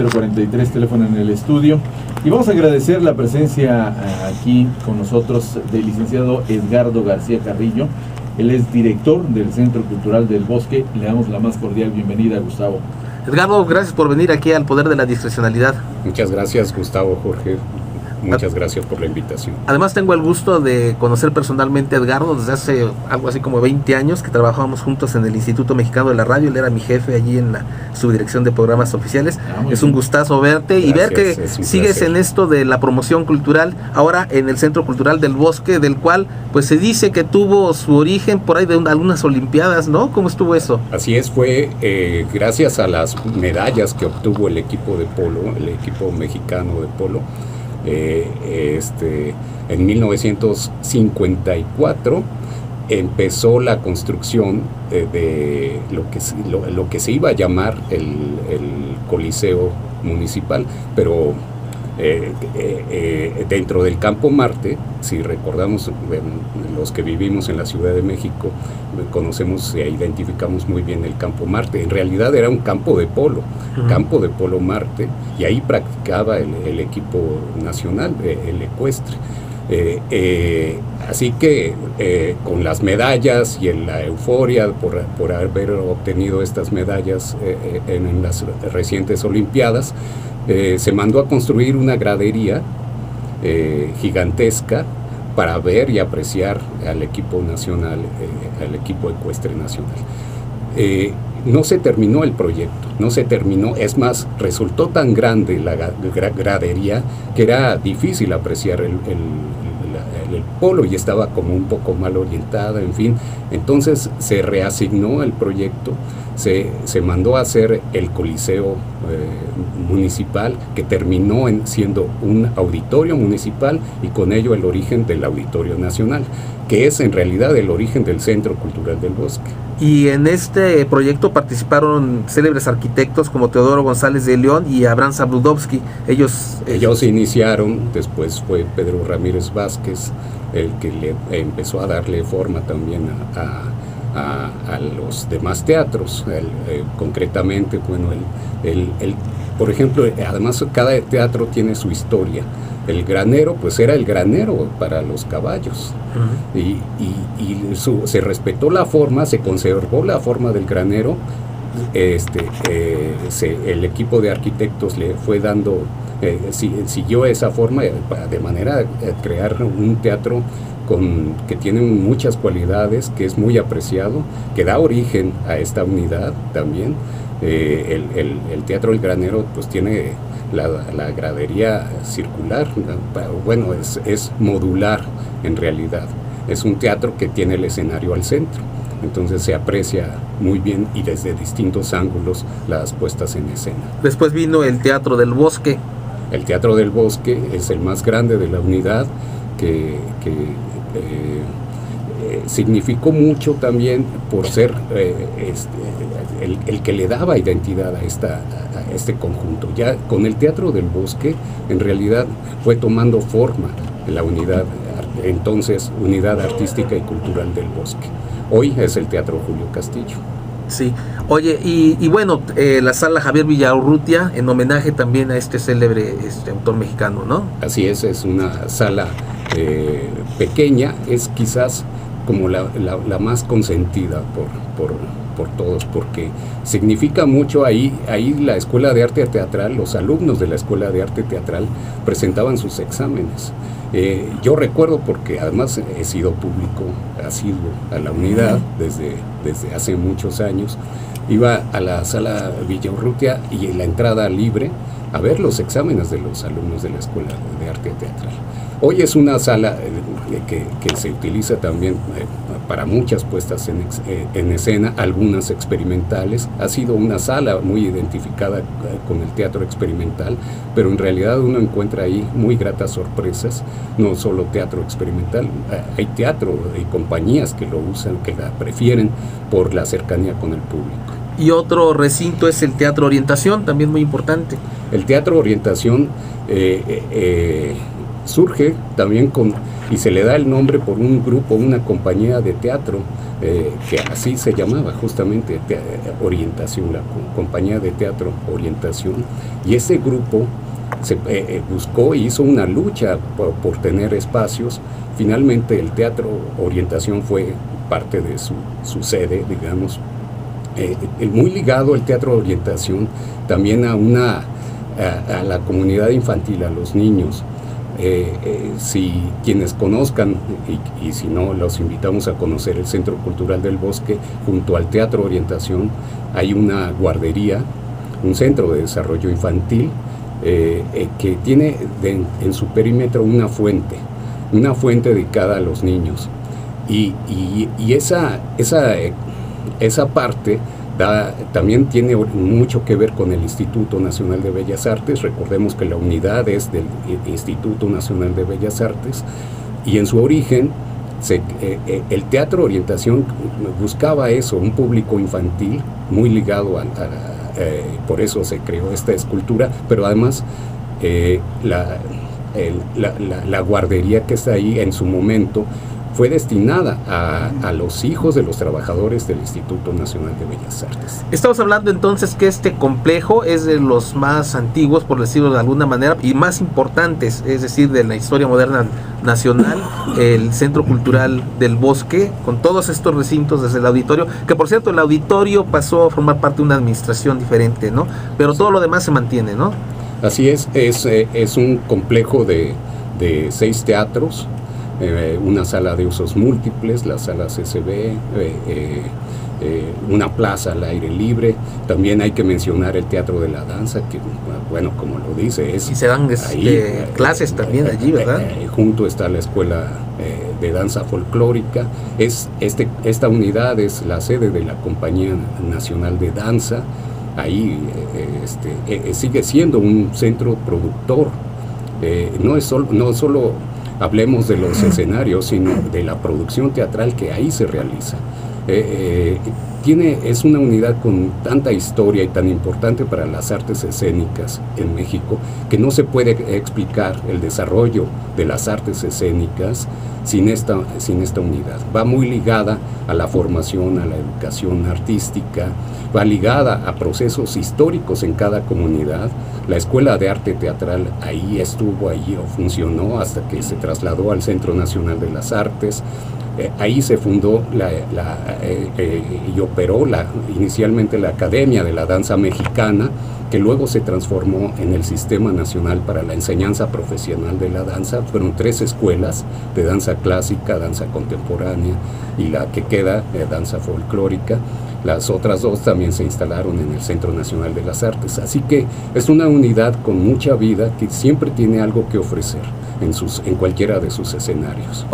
043, teléfono en el estudio. Y vamos a agradecer la presencia aquí con nosotros del licenciado Edgardo García Carrillo. Él es director del Centro Cultural del Bosque. Le damos la más cordial bienvenida, Gustavo. Edgardo, gracias por venir aquí al Poder de la Discrecionalidad. Muchas gracias, Gustavo, Jorge. Muchas gracias por la invitación. Además tengo el gusto de conocer personalmente a Edgardo desde hace algo así como 20 años que trabajábamos juntos en el Instituto Mexicano de la Radio. Él era mi jefe allí en la subdirección de programas oficiales. Es un gustazo verte. Gracias, y ver que sigues placer en esto de la promoción cultural, ahora en el Centro Cultural del Bosque, del cual pues se dice que tuvo su origen por ahí de algunas olimpiadas, ¿no? ¿Cómo estuvo eso? Así es, fue gracias a las medallas que obtuvo el equipo de polo, el equipo mexicano de polo. En 1954 empezó la construcción de lo que se iba a llamar el Coliseo Municipal, pero dentro del Campo Marte, si recordamos, los que vivimos en la Ciudad de México, conocemos e identificamos muy bien el Campo Marte. En realidad era un campo de polo, campo de polo Marte, y ahí practicaba el equipo nacional, el ecuestre. Así que con las medallas y en la euforia por haber obtenido estas medallas en las recientes Olimpiadas, se mandó a construir una gradería gigantesca para ver y apreciar al equipo nacional, al equipo ecuestre nacional. No se terminó el proyecto, no se terminó, es más, resultó tan grande la gradería que era difícil apreciar el polo y estaba como un poco mal orientada, en fin. Entonces se reasignó el proyecto, se mandó a hacer el Coliseo Municipal, que terminó siendo un auditorio municipal y con ello el origen del Auditorio Nacional, que es en realidad el origen del Centro Cultural del Bosque. Y en este proyecto participaron célebres arquitectos como Teodoro González de León y Abraham Zabludovsky. Ellos iniciaron, después fue Pedro Ramírez Vázquez el que le empezó a darle forma también a los demás teatros. Concretamente, bueno, por ejemplo, además cada teatro tiene su historia. El granero, pues era el granero para los caballos. Y se respetó la forma, se conservó la forma del granero. El equipo de arquitectos le fue dando, siguió esa forma de manera a crear un teatro que tiene muchas cualidades, que es muy apreciado, que da origen a esta unidad también. El Teatro El Granero pues tiene la gradería circular, bueno, es modular en realidad. Es un teatro que tiene el escenario al centro, entonces se aprecia muy bien y desde distintos ángulos las puestas en escena. Después vino el Teatro del Bosque. El Teatro del Bosque es el más grande de la unidad, que significó mucho también por ser el que le daba identidad a este conjunto. Ya con el Teatro del Bosque, en realidad fue tomando forma la unidad, entonces Unidad Artística y Cultural del Bosque. Hoy es el Teatro Julio Castillo. Sí, oye, y bueno, la Sala Javier Villaurrutia, en homenaje también a este célebre autor mexicano, ¿no? Así es una sala pequeña, es quizás como la más consentida por todos, porque significa mucho. Ahí la Escuela de Arte Teatral, los alumnos de la Escuela de Arte Teatral presentaban sus exámenes. Yo recuerdo, porque además he sido público asiduo a la unidad desde hace muchos años, iba a la Sala Villaurrutia y la entrada libre a ver los exámenes de los alumnos de la Escuela de Arte Teatral. Hoy es una sala que se utiliza también para muchas puestas en escena, algunas experimentales. Ha sido una sala muy identificada con el teatro experimental, pero en realidad uno encuentra ahí muy gratas sorpresas. No solo teatro experimental, hay teatro y compañías que lo usan, que la prefieren por la cercanía con el público. Y otro recinto es el Teatro Orientación, también muy importante. El Teatro Orientación surge también y se le da el nombre por un grupo, una compañía de teatro que así se llamaba justamente, Orientación, la compañía de teatro Orientación, y ese grupo se buscó y hizo una lucha por tener espacios. Finalmente el Teatro Orientación fue parte de su sede, digamos, muy ligado el Teatro Orientación también a la comunidad infantil, a los niños. Si quienes conozcan, y si no, los invitamos a conocer el Centro Cultural del Bosque. Junto al Teatro Orientación hay una guardería, un centro de desarrollo infantil, que tiene en su perímetro una fuente dedicada a los niños. Y esa parte también tiene mucho que ver con el Instituto Nacional de Bellas Artes. Recordemos que la unidad es del Instituto Nacional de Bellas Artes, y en su origen el Teatro Orientación buscaba eso, un público infantil muy ligado por eso se creó esta escultura, pero además la guardería que está ahí en su momento fue destinada a los hijos de los trabajadores del Instituto Nacional de Bellas Artes. Estamos hablando entonces que este complejo es de los más antiguos, por decirlo de alguna manera, y más importantes, es decir, de la historia moderna nacional, el Centro Cultural del Bosque, con todos estos recintos desde el auditorio, que por cierto el auditorio pasó a formar parte de una administración diferente, ¿no? Pero todo lo demás se mantiene, ¿no? Así es un complejo de 6 teatros, una sala de usos múltiples, la sala CCB, una plaza al aire libre. También hay que mencionar el Teatro de la Danza, que, bueno, como lo dice, y se dan clases también allí, ¿verdad? Junto está la Escuela de Danza Folclórica. Esta unidad es la sede de la Compañía Nacional de Danza. Ahí sigue siendo un centro productor. No solo hablemos de los escenarios, sino de la producción teatral que ahí se realiza. Es una unidad con tanta historia y tan importante para las artes escénicas en México, que no se puede explicar el desarrollo de las artes escénicas sin esta unidad. Va muy ligada a la formación, a la educación artística, va ligada a procesos históricos en cada comunidad. La Escuela de Arte Teatral ahí funcionó hasta que se trasladó al Centro Nacional de las Artes. Ahí se fundó y operó inicialmente la Academia de la Danza Mexicana, que luego se transformó en el Sistema Nacional para la Enseñanza Profesional de la Danza. Fueron 3 escuelas de danza clásica, danza contemporánea y la que queda, danza folclórica. Las otras 2 también se instalaron en el Centro Nacional de las Artes. Así que es una unidad con mucha vida que siempre tiene algo que ofrecer en cualquiera de sus escenarios.